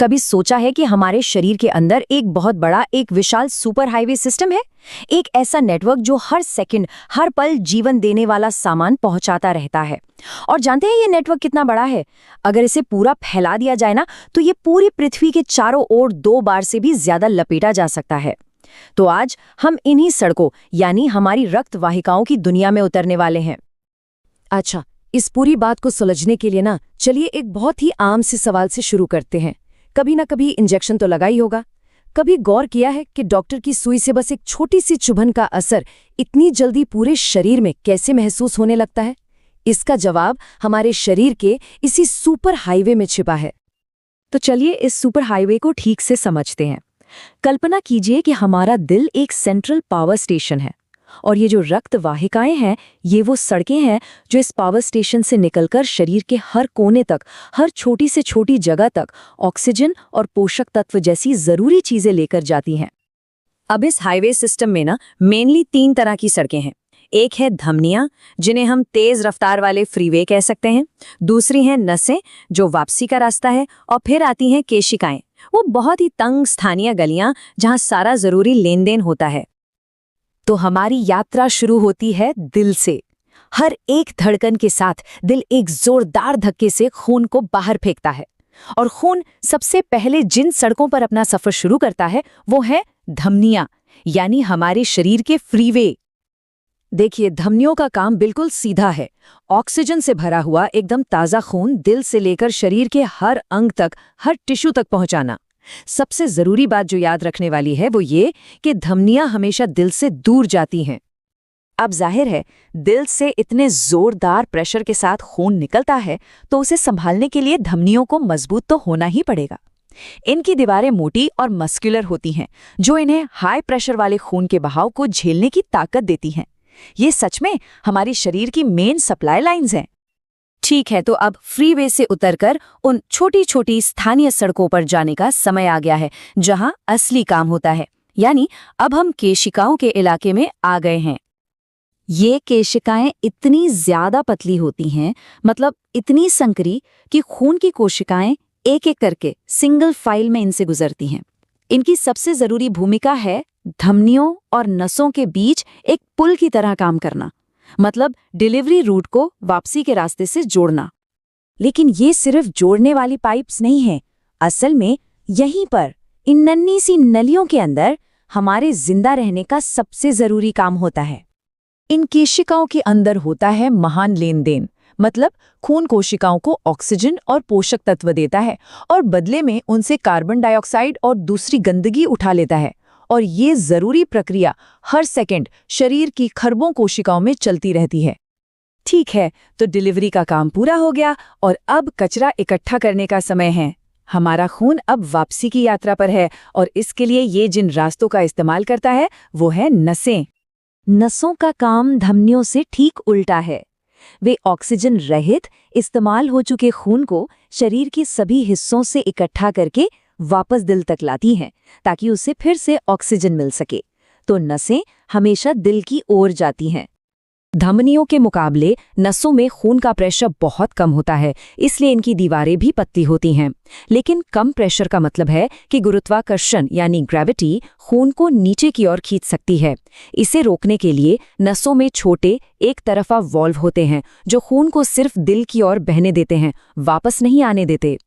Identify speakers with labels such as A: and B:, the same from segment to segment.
A: कभी सोचा है कि हमारे शरीर के अंदर एक बहुत बड़ा एक विशाल सुपर हाईवे सिस्टम है? एक ऐसा नेटवर्क जो हर सेकंड हर पल जीवन देने वाला सामान पहुंचाता रहता है। और जानते हैं ये नेटवर्क कितना बड़ा है? अगर इसे पूरा फैला दिया जाए ना, तो ये पूरी पृथ्वी के चारों ओर 2 बार से भी ज्यादा लपेटा जा सकता है। तो आज हम इन्हीं सड़कों यानी हमारी रक्त वाहिकाओं की दुनिया में उतरने वाले हैं।
B: अच्छा, इस पूरी बात को सुलझने के लिए ना चलिए एक बहुत ही आम से सवाल से शुरू करते हैं। कभी ना कभी इंजेक्शन तो लगा ही होगा। कभी गौर किया है कि डॉक्टर की सुई से बस एक छोटी सी चुभन का असर इतनी जल्दी पूरे शरीर में कैसे महसूस होने लगता है? इसका जवाब हमारे शरीर के इसी सुपर हाईवे में छिपा है।
A: तो चलिए इस सुपर हाईवे को ठीक से समझते हैं। कल्पना कीजिए कि हमारा दिल एक सेंट्रल पावर स्टेशन है और ये जो रक्त वाहिकाएं हैं, ये वो सड़कें हैं जो इस पावर स्टेशन से निकलकर शरीर के हर कोने तक, हर छोटी से छोटी जगह तक ऑक्सीजन और पोषक तत्व जैसी जरूरी चीजें लेकर जाती हैं। अब इस हाईवे सिस्टम में ना मेनली 3 तरह की सड़कें हैं। एक है धमनियां, जिन्हें हम तेज रफ्तार वाले फ्रीवे कह सकते हैं। दूसरी हैं नसें, जो वापसी का रास्ता है। और फिर आती हैं केशिकाएं, वो बहुत ही तंग स्थानीय गलियां जहां सारा जरूरी लेन देन होता है। तो हमारी यात्रा शुरू होती है दिल से। हर एक धड़कन के साथ दिल एक जोरदार धक्के से खून को बाहर फेंकता है और खून सबसे पहले जिन सड़कों पर अपना सफर शुरू करता है वो है धमनियां, यानी हमारे शरीर के फ्रीवे। देखिए, धमनियों का काम बिल्कुल सीधा है। ऑक्सीजन से भरा हुआ एकदम ताज़ा खून दिल से लेकर शरीर के हर अंग तक, हर टिश्यू तक पहुंचाना। सबसे जरूरी बात जो याद रखने वाली है वो ये कि धमनियां हमेशा दिल से दूर जाती हैं। अब जाहिर है, दिल से इतने जोरदार प्रेशर के साथ खून निकलता है तो उसे संभालने के लिए धमनियों को मजबूत तो होना ही पड़ेगा। इनकी दीवारें मोटी और मस्कुलर होती हैं, जो इन्हें हाई प्रेशर वाले खून के बहाव को झेलने की ताकत देती हैं। ये सच में हमारी शरीर की मेन सप्लाई लाइंस हैं। ठीक है, तो अब फ्रीवे से उतरकर उन छोटी छोटी स्थानीय सड़कों पर जाने का समय आ गया है, जहां असली काम होता है। यानी अब हम केशिकाओं के इलाके में आ गए हैं। ये केशिकाएं इतनी ज्यादा पतली होती हैं, मतलब इतनी संकरी, कि खून की कोशिकाएं एक एक करके सिंगल फाइल में इनसे गुजरती हैं। इनकी सबसे जरूरी भूमिका है धमनियों और नसों के बीच एक पुल की तरह काम करना, मतलब डिलीवरी रूट को वापसी के रास्ते से जोड़ना। लेकिन ये सिर्फ जोड़ने वाली पाइप्स नहीं है। असल में यहीं पर इन नन्ही सी नलियों के अंदर हमारे जिंदा रहने का सबसे जरूरी काम होता है। इन केशिकाओं के अंदर होता है महान लेन देन, मतलब खून कोशिकाओं को ऑक्सीजन और पोषक तत्व देता है और बदले में उनसे कार्बन डाइऑक्साइड और दूसरी गंदगी उठा लेता है। और ये जरूरी प्रक्रिया हर सेकंड शरीर की खरबों कोशिकाओं में चलती रहती है। ठीक है, तो डिलीवरी का काम पूरा हो गया और अब कचरा इकट्ठा करने का समय है। हमारा खून अब वापसी की यात्रा पर है और इसके लिए ये जिन रास्तों का इस्तेमाल करता है वो है नसें। नसों का काम धमनियों से ठीक उल्टा है। वे ऑक्सीजन रहित इस्तेमाल हो चुके खून को शरीर के सभी हिस्सों से इकट्ठा करके वापस दिल तक लाती हैं, ताकि उसे फिर से ऑक्सीजन मिल सके। तो नसें हमेशा दिल की ओर जाती हैं। धमनियों के मुकाबले नसों में खून का प्रेशर बहुत कम होता है, इसलिए इनकी दीवारें भी पतली होती हैं। लेकिन कम प्रेशर का मतलब है कि गुरुत्वाकर्षण यानी ग्रेविटी खून को नीचे की ओर खींच सकती है। इसे रोकने के लिए नसों में छोटे एक तरफा वॉल्व होते हैं, जो खून को सिर्फ दिल की ओर बहने देते हैं, वापस नहीं आने देते।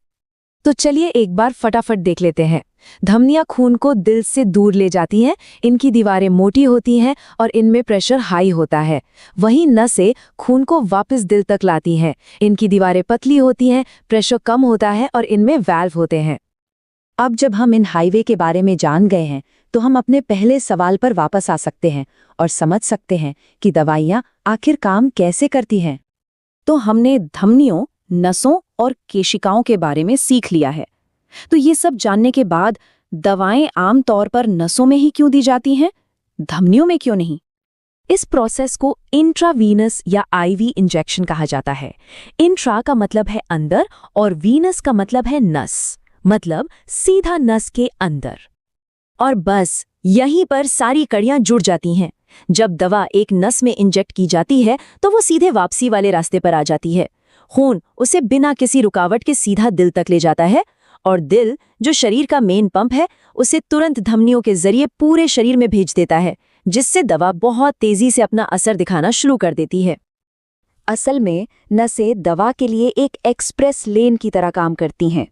A: तो चलिए एक बार फटाफट देख लेते हैं। धमनियां खून को दिल से दूर ले जाती हैं, इनकी दीवारें मोटी होती हैं और इनमें प्रेशर हाई होता है। वहीं नसें खून को वापस दिल तक लाती हैं, इनकी दीवारें पतली होती हैं, प्रेशर कम होता है और इनमें वाल्व होते हैं। अब जब हम इन हाईवे के बारे में जान गए हैं, तो हम अपने पहले सवाल पर वापस आ सकते हैं और समझ सकते हैं कि दवाइयाँ आखिर काम कैसे करती हैं। तो हमने धमनियों, नसों और केशिकाओं के बारे में सीख लिया है। तो ये सब जानने के बाद दवाएं आम तौर पर नसों में ही क्यों दी जाती हैं, धमनियों में क्यों नहीं? इस प्रोसेस को इंट्रावीनस या आईवी इंजेक्शन कहा जाता है। इंट्रा का मतलब है अंदर और वीनस का मतलब है नस, मतलब सीधा नस के अंदर। और बस यहीं पर सारी कड़ियां जुड़ जाती हैं। जब दवा एक नस में इंजेक्ट की जाती है तो वो सीधे वापसी वाले रास्ते पर आ जाती है। खून उसे बिना किसी रुकावट के सीधा दिल तक ले जाता है और दिल, जो शरीर का मेन पंप है, उसे तुरंत धमनियों के जरिए पूरे शरीर में भेज देता है, जिससे दवा बहुत तेजी से अपना असर दिखाना शुरू कर देती है।
B: असल में नसें दवा के लिए एक एक्सप्रेस लेन की तरह काम करती हैं।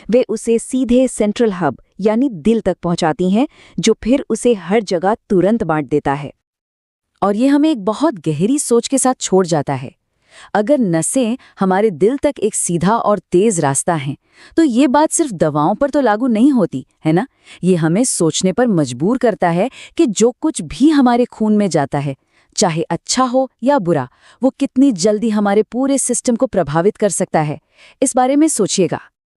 B: वे उसे सीधे सेंट्रल हब यानी दिल तक पहुंचाती हैं, जो फिर उसे हर जगह तुरंत बांट देता है।
A: और ये हमें एक बहुत गहरी सोच के साथ छोड़ जाता है। अगर नसें हमारे दिल तक एक सीधा और तेज रास्ता हैं, तो ये बात सिर्फ दवाओं पर तो लागू नहीं होती, है ना? ये हमें सोचने पर मजबूर करता है कि जो कुछ भी हमारे खून में जाता है, चाहे अच्छा हो या बुरा, वो कितनी जल्दी हमारे पूरे सिस्टम को प्रभावित कर सकता है। इस बारे में सोचिएगा।